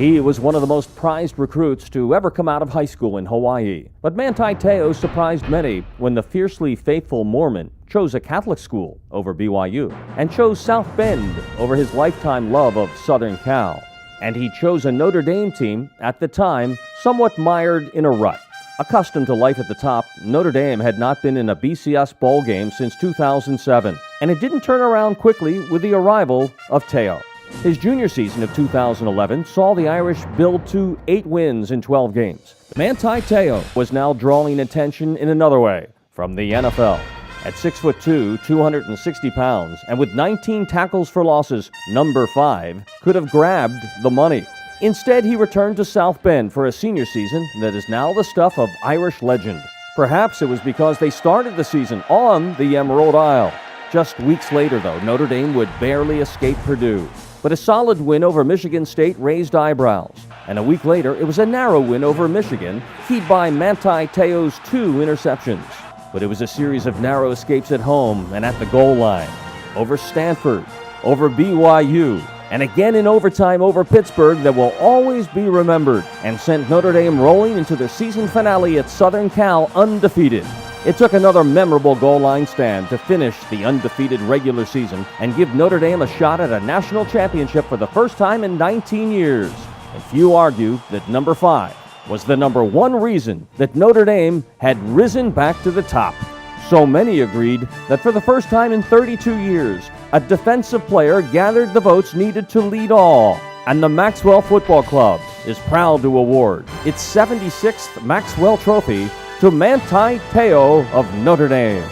He was one of the most prized recruits to ever come out of high school in Hawaii. But Manti Teo surprised many when the fiercely faithful Mormon chose a Catholic school over BYU and chose South Bend over his lifetime love of Southern Cal. And he chose a Notre Dame team, at the time, somewhat mired in a rut. Accustomed to life at the top, Notre Dame had not been in a BCS bowl game since 2007, and it didn't turn around quickly with the arrival of Teo. His junior season of 2011 saw the Irish build to 8 wins in 12 games. Manti Teo was now drawing attention in another way from the NFL. At 6'2", 260 pounds, and with 19 tackles for losses, number 5 could have grabbed the money. Instead, he returned to South Bend for a senior season that is now the stuff of Irish legend. Perhaps it was because they started the season on the Emerald Isle. Just weeks later, though, Notre Dame would barely escape Purdue. But a solid win over Michigan State raised eyebrows. And a week later, it was a narrow win over Michigan, keyed by Manti Teo's 2 interceptions. But it was a series of narrow escapes at home and at the goal line. Over Stanford, over BYU, and again in overtime over Pittsburgh that will always be remembered and sent Notre Dame rolling into the season finale at Southern Cal undefeated. It took another memorable goal line stand to finish the undefeated regular season and give Notre Dame a shot at a national championship for the first time in 19 years. And few argue that number 5 was the number 1 reason that Notre Dame had risen back to the top. So many agreed that for the first time in 32 years, a defensive player gathered the votes needed to lead all. And the Maxwell Football Club is proud to award its 76th Maxwell Trophy to Manti Teo of Notre Dame.